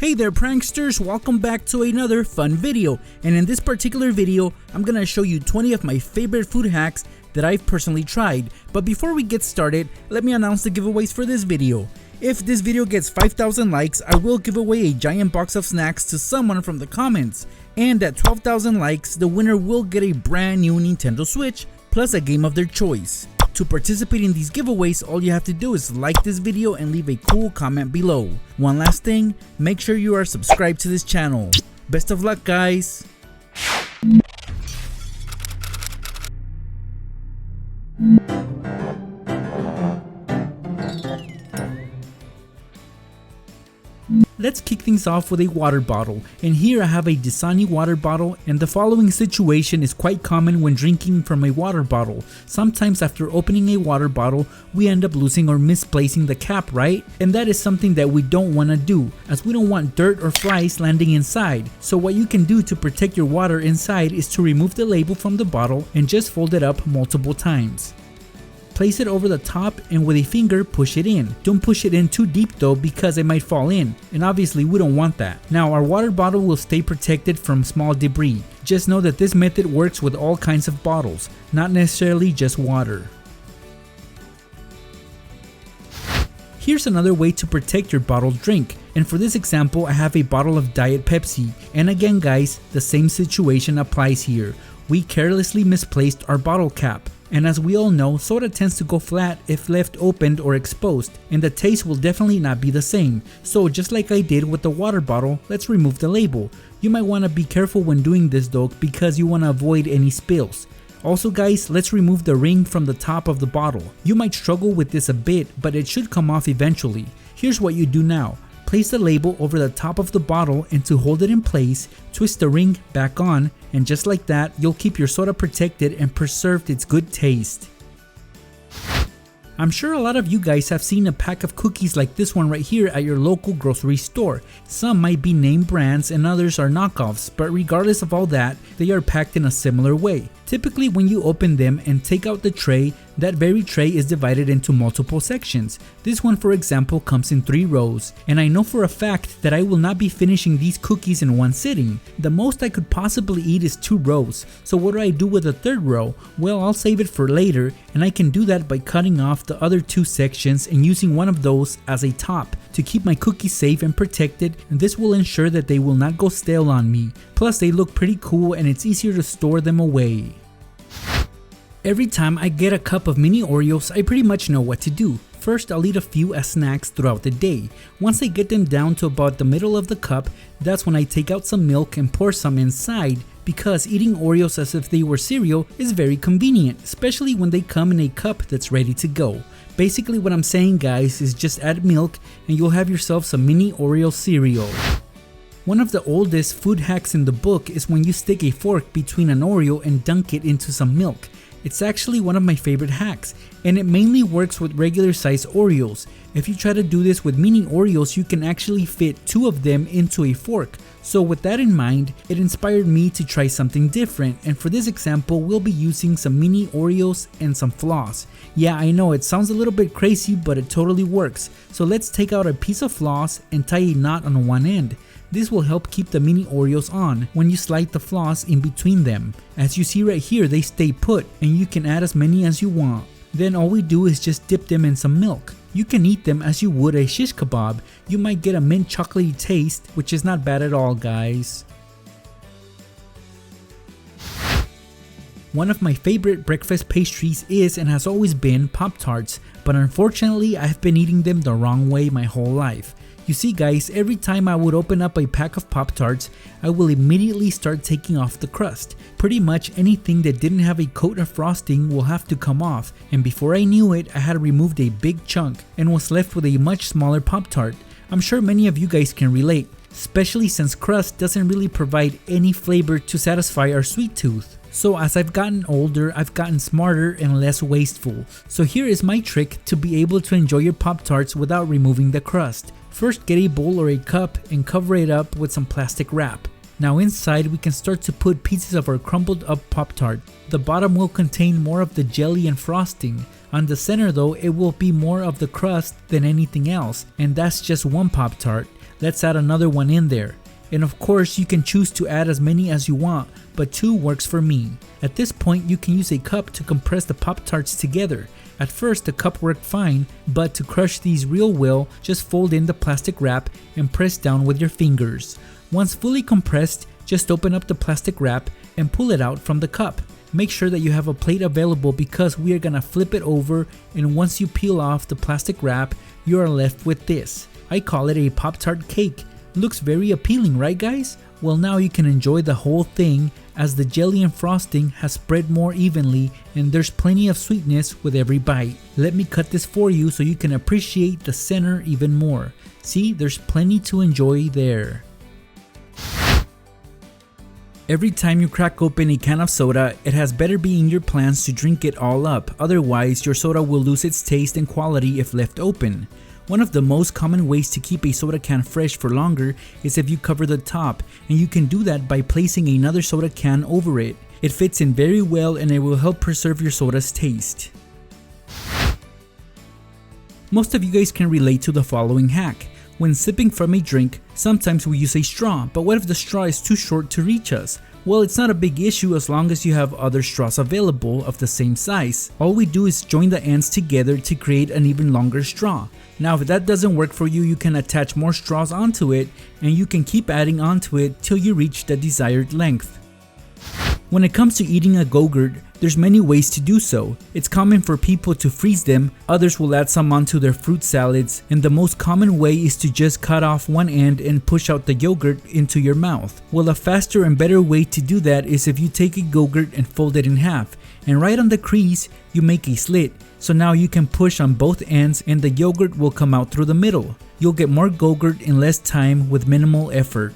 Hey there pranksters, welcome back to another fun video, and in this particular video I'm gonna show you 20 of my favorite food hacks that I've personally tried. But before we get started, let me announce the giveaways for this video. If this video gets 5,000 likes, I will give away a giant box of snacks to someone from the comments, and at 12,000 likes, the winner will get a brand new Nintendo Switch plus a game of their choice. To participate in these giveaways, all you have to do is like this video and leave a cool comment below. One last thing, make sure you are subscribed to this channel. Best of luck, guys! Let's kick things off with a water bottle, and here I have a Dasani water bottle, and the following situation is quite common when drinking from a water bottle. Sometimes after opening a water bottle, we end up losing or misplacing the cap, right? And that is something that we don't want to do, as we don't want dirt or flies landing inside. So what you can do to protect your water inside is to remove the label from the bottle and just fold it up multiple times. Place it over the top and with a finger push it in. Don't push it in too deep though, because it might fall in, and obviously we don't want that. Now our water bottle will stay protected from small debris. Just know that this method works with all kinds of bottles, not necessarily just water. Here's another way to protect your bottled drink, and for this example I have a bottle of Diet Pepsi, and again guys, the same situation applies here. We carelessly misplaced our bottle cap. And as we all know, soda tends to go flat if left opened or exposed, and the taste will definitely not be the same. So just like I did with the water bottle, let's remove the label. You might want to be careful when doing this though, because you want to avoid any spills. Also guys, let's remove the ring from the top of the bottle. You might struggle with this a bit, but it should come off eventually. Here's what you do now. Place the label over the top of the bottle, and to hold it in place, twist the ring back on, and just like that, you'll keep your soda protected and preserved its good taste. I'm sure a lot of you guys have seen a pack of cookies like this one right here at your local grocery store. Some might be name brands and others are knockoffs, but regardless of all that, they are packed in a similar way. Typically when you open them and take out the tray, that very tray is divided into multiple sections. This one for example comes in 3 rows, and I know for a fact that I will not be finishing these cookies in one sitting. The most I could possibly eat is 2 rows, so what do I do with the 3rd row? Well, I'll save it for later, and I can do that by cutting off the other 2 sections and using one of those as a top to keep my cookies safe and protected, and this will ensure that they will not go stale on me. Plus they look pretty cool and it's easier to store them away. Every time I get a cup of mini Oreos, I pretty much know what to do. First, I'll eat a few as snacks throughout the day. Once I get them down to about the middle of the cup, that's when I take out some milk and pour some inside, because eating Oreos as if they were cereal is very convenient, especially when they come in a cup that's ready to go. Basically what I'm saying guys is just add milk and you'll have yourself some mini Oreo cereal. One of the oldest food hacks in the book is when you stick a fork between an Oreo and dunk it into some milk. It's actually one of my favorite hacks, and it mainly works with regular size Oreos. If you try to do this with mini Oreos, you can actually fit 2 of them into a fork. So with that in mind, it inspired me to try something different, and for this example we'll be using some mini Oreos and some floss. Yeah, I know it sounds a little bit crazy, but it totally works. So let's take out a piece of floss and tie a knot on one end. This will help keep the mini Oreos on when you slide the floss in between them. As you see right here, they stay put and you can add as many as you want. Then all we do is just dip them in some milk. You can eat them as you would a shish kebab. You might get a mint chocolatey taste, which is not bad at all guys. One of my favorite breakfast pastries is and has always been Pop-Tarts, but unfortunately I've been eating them the wrong way my whole life. You see guys, every time I would open up a pack of Pop-Tarts, I will immediately start taking off the crust. Pretty much anything that didn't have a coat of frosting will have to come off, and before I knew it, I had removed a big chunk and was left with a much smaller Pop-Tart. I'm sure many of you guys can relate, especially since crust doesn't really provide any flavor to satisfy our sweet tooth. So as I've gotten older, I've gotten smarter and less wasteful. So here is my trick to be able to enjoy your Pop-Tarts without removing the crust. First, get a bowl or a cup and cover it up with some plastic wrap. Now inside we can start to put pieces of our crumbled up Pop-Tart. The bottom will contain more of the jelly and frosting. On the center though, it will be more of the crust than anything else, and that's just one Pop-Tart. Let's add another one in there. And of course you can choose to add as many as you want, but 2 works for me. At this point you can use a cup to compress the Pop-Tarts together. At first the cup worked fine, but to crush these real well, just fold in the plastic wrap and press down with your fingers. Once fully compressed, just open up the plastic wrap and pull it out from the cup. Make sure that you have a plate available because we are gonna flip it over, and once you peel off the plastic wrap, you are left with this. I call it a Pop-Tart cake. Looks very appealing, right guys? Well, now you can enjoy the whole thing as the jelly and frosting has spread more evenly and there's plenty of sweetness with every bite. Let me cut this for you so you can appreciate the center even more. See, there's plenty to enjoy there. Every time you crack open a can of soda, it has better be in your plans to drink it all up, otherwise your soda will lose its taste and quality if left open. One of the most common ways to keep a soda can fresh for longer is if you cover the top, and you can do that by placing another soda can over it. It fits in very well and it will help preserve your soda's taste. Most of you guys can relate to the following hack. When sipping from a drink, sometimes we use a straw, but what if the straw is too short to reach us? Well, it's not a big issue as long as you have other straws available of the same size. All we do is join the ends together to create an even longer straw. Now if that doesn't work for you, you can attach more straws onto it and you can keep adding onto it till you reach the desired length. When it comes to eating a Gogurt, there's many ways to do so. It's common for people to freeze them, others will add some onto their fruit salads, and the most common way is to just cut off one end and push out the yogurt into your mouth. Well, a faster and better way to do that is if you take a Gogurt and fold it in half, and right on the crease, you make a slit. So now you can push on both ends and the yogurt will come out through the middle. You'll get more Gogurt in less time with minimal effort.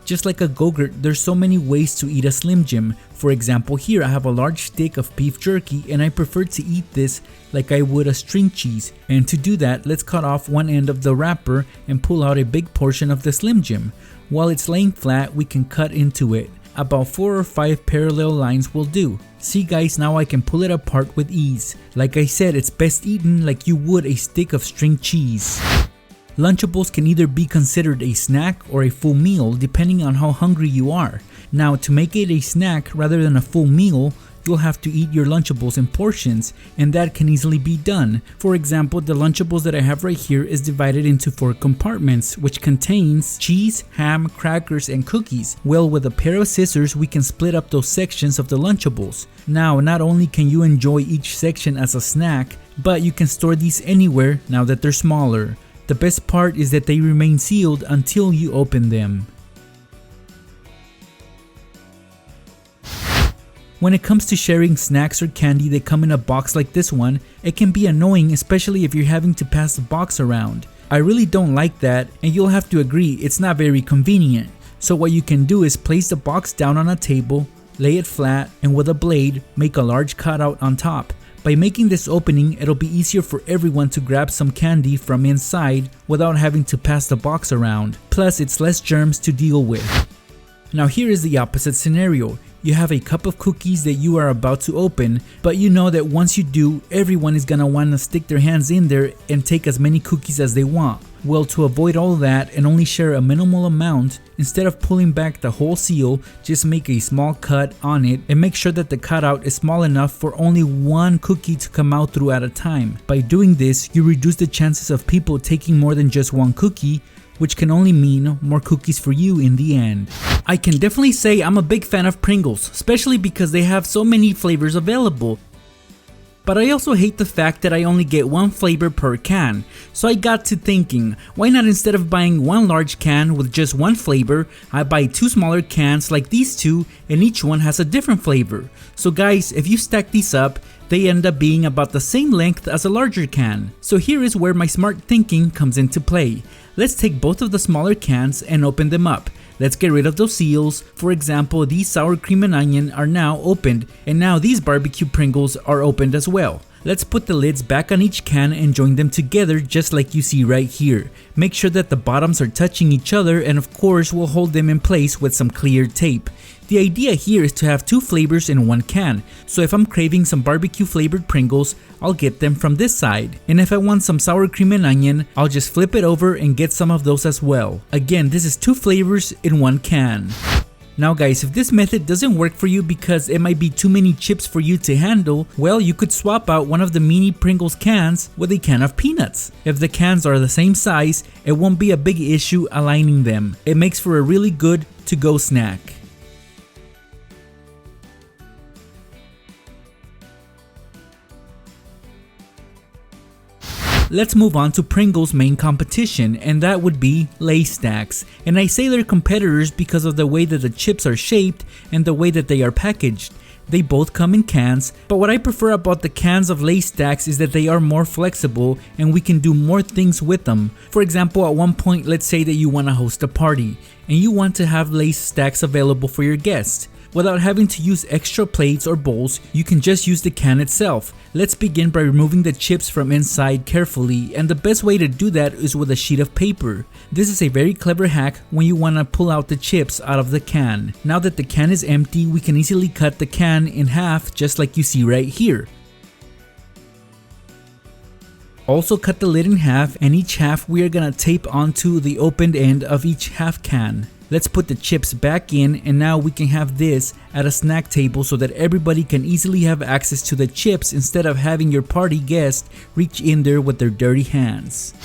Just like a Gogurt, there's so many ways to eat a Slim Jim. For example, here I have a large stick of beef jerky and I prefer to eat this like I would a string cheese. And to do that, let's cut off one end of the wrapper and pull out a big portion of the Slim Jim. While it's laying flat, we can cut into it. About 4 or 5 parallel lines will do. See guys, now I can pull it apart with ease. Like I said, it's best eaten like you would a stick of string cheese. Lunchables can either be considered a snack or a full meal depending on how hungry you are. Now to make it a snack rather than a full meal, you'll have to eat your Lunchables in portions, and that can easily be done. For example, the Lunchables that I have right here is divided into 4 compartments, which contains cheese, ham, crackers, and cookies. Well, with a pair of scissors, we can split up those sections of the Lunchables. Now, not only can you enjoy each section as a snack, but you can store these anywhere now that they're smaller. The best part is that they remain sealed until you open them. When it comes to sharing snacks or candy that come in a box like this one, it can be annoying, especially if you're having to pass the box around. I really don't like that, and you'll have to agree it's not very convenient. So what you can do is place the box down on a table, lay it flat, and with a blade, make a large cutout on top. By making this opening, it'll be easier for everyone to grab some candy from inside without having to pass the box around. Plus, it's less germs to deal with. Now here is the opposite scenario. You have a cup of cookies that you are about to open, but you know that once you do, everyone is gonna wanna stick their hands in there and take as many cookies as they want. Well, to avoid all that and only share a minimal amount, instead of pulling back the whole seal, just make a small cut on it and make sure that the cutout is small enough for only one cookie to come out through at a time. By doing this, you reduce the chances of people taking more than just one cookie, which can only mean more cookies for you in the end. I can definitely say I'm a big fan of Pringles, especially because they have so many flavors available. But I also hate the fact that I only get one flavor per can. So I got to thinking, why not instead of buying one large can with just one flavor, I buy 2 smaller cans like these 2 and each one has a different flavor. So guys, if you stack these up, they end up being about the same length as a larger can. So here is where my smart thinking comes into play. Let's take both of the smaller cans and open them up. Let's get rid of those seals. For example, these sour cream and onion are now opened, and now these barbecue Pringles are opened as well. Let's put the lids back on each can and join them together just like you see right here. Make sure that the bottoms are touching each other, and of course we'll hold them in place with some clear tape. The idea here is to have 2 flavors in one can, so if I'm craving some barbecue flavored Pringles, I'll get them from this side. And if I want some sour cream and onion, I'll just flip it over and get some of those as well. Again, this is 2 flavors in one can. Now guys, if this method doesn't work for you because it might be too many chips for you to handle, well, you could swap out one of the mini Pringles cans with a can of peanuts. If the cans are the same size, it won't be a big issue aligning them. It makes for a really good to-go snack. Let's move on to Pringles' main competition, and that would be Lay's Stacks. And I say they're competitors because of the way that the chips are shaped and the way that they are packaged. They both come in cans, but what I prefer about the cans of Lay's Stacks is that they are more flexible and we can do more things with them. For example, at one point, let's say that you want to host a party and you want to have Lay's Stacks available for your guests. Without having to use extra plates or bowls, you can just use the can itself. Let's begin by removing the chips from inside carefully, and the best way to do that is with a sheet of paper. This is a very clever hack when you want to pull out the chips out of the can. Now that the can is empty, we can easily cut the can in half just like you see right here. Also cut the lid in half, and each half we are gonna tape onto the opened end of each half can. Let's put the chips back in, and now we can have this at a snack table so that everybody can easily have access to the chips instead of having your party guest reach in there with their dirty hands.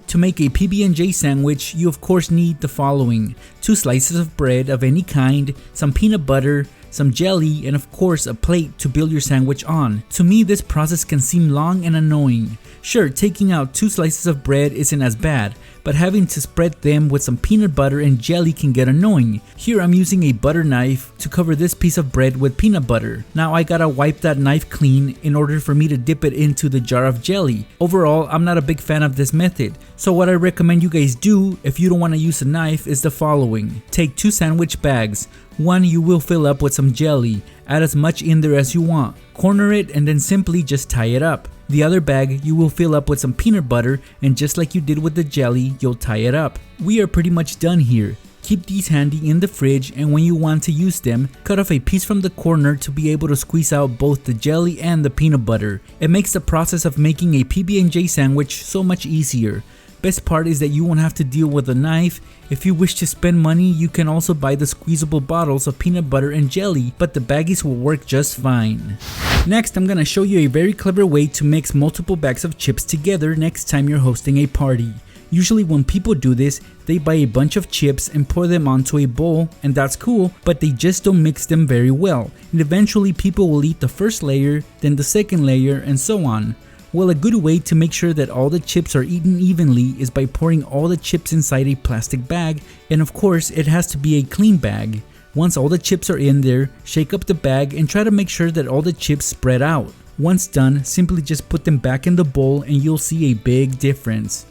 To make a PB&J sandwich, you of course need the following: 2 slices of bread of any kind, some peanut butter, some jelly, and of course a plate to build your sandwich on. To me, this process can seem long and annoying. Sure, taking out 2 slices of bread isn't as bad, but having to spread them with some peanut butter and jelly can get annoying. Here I'm using a butter knife to cover this piece of bread with peanut butter. Now I gotta wipe that knife clean in order for me to dip it into the jar of jelly. Overall, I'm not a big fan of this method, so what I recommend you guys do if you don't want to use a knife is the following. Take 2 sandwich bags. One you will fill up with some jelly. Add as much in there as you want. Corner it and then simply just tie it up. The other bag you will fill up with some peanut butter, and just like you did with the jelly, you'll tie it up. We are pretty much done here. Keep these handy in the fridge, and when you want to use them, cut off a piece from the corner to be able to squeeze out both the jelly and the peanut butter. It makes the process of making a PB&J sandwich so much easier. Best part is that you won't have to deal with a knife. If you wish to spend money, you can also buy the squeezable bottles of peanut butter and jelly, but the baggies will work just fine. Next, I'm gonna show you a very clever way to mix multiple bags of chips together next time you're hosting a party. Usually when people do this, they buy a bunch of chips and pour them onto a bowl, and that's cool, but they just don't mix them very well, and eventually people will eat the first layer, then the second layer, and so on. Well, a good way to make sure that all the chips are eaten evenly is by pouring all the chips inside a plastic bag, and of course it has to be a clean bag. Once all the chips are in there, shake up the bag and try to make sure that all the chips spread out. Once done, simply just put them back in the bowl and you'll see a big difference.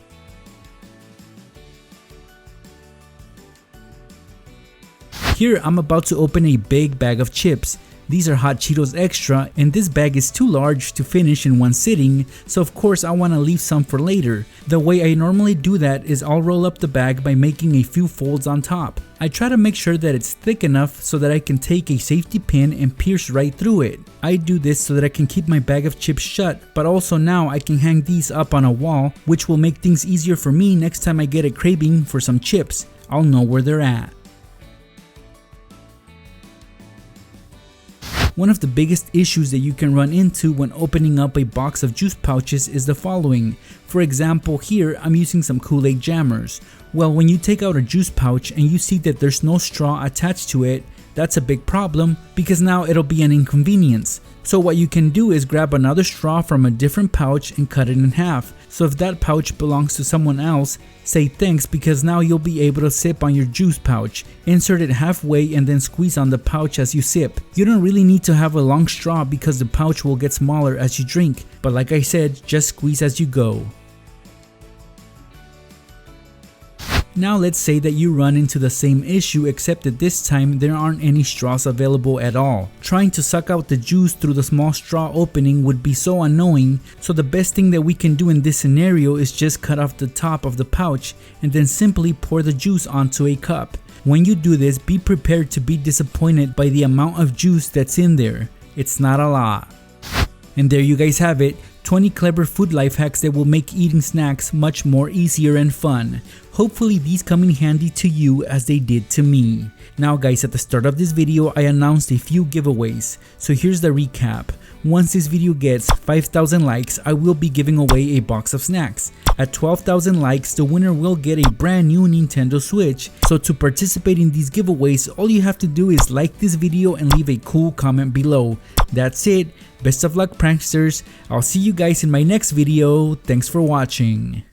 Here I'm about to open a big bag of chips. These are Hot Cheetos Extra, and this bag is too large to finish in one sitting, so of course I want to leave some for later. The way I normally do that is I'll roll up the bag by making a few folds on top. I try to make sure that it's thick enough so that I can take a safety pin and pierce right through it. I do this so that I can keep my bag of chips shut, but also now I can hang these up on a wall, which will make things easier for me next time I get a craving for some chips. I'll know where they're at. One of the biggest issues that you can run into when opening up a box of juice pouches is the following. For example, here I'm using some Kool-Aid jammers. Well, when you take out a juice pouch and you see that there's no straw attached to it, that's a big problem because now it'll be an inconvenience. So what you can do is grab another straw from a different pouch and cut it in half. So if that pouch belongs to someone else, say thanks because now you'll be able to sip on your juice pouch. Insert it halfway and then squeeze on the pouch as you sip. You don't really need to have a long straw because the pouch will get smaller as you drink, but like I said, just squeeze as you go. Now let's say that you run into the same issue, except that this time there aren't any straws available at all. Trying to suck out the juice through the small straw opening would be so annoying, so the best thing that we can do in this scenario is just cut off the top of the pouch and then simply pour the juice onto a cup. When you do this, be prepared to be disappointed by the amount of juice that's in there. It's not a lot. And there you guys have it, 20 clever food life hacks that will make eating snacks much more easier and fun. Hopefully these come in handy to you as they did to me. Now guys, at the start of this video I announced a few giveaways, so here's the recap. Once this video gets 5,000 likes, I will be giving away a box of snacks. At 12,000 likes, the winner will get a brand new Nintendo Switch. So to participate in these giveaways, all you have to do is like this video and leave a cool comment below. That's it. Best of luck, pranksters. I'll see you guys in my next video. Thanks for watching.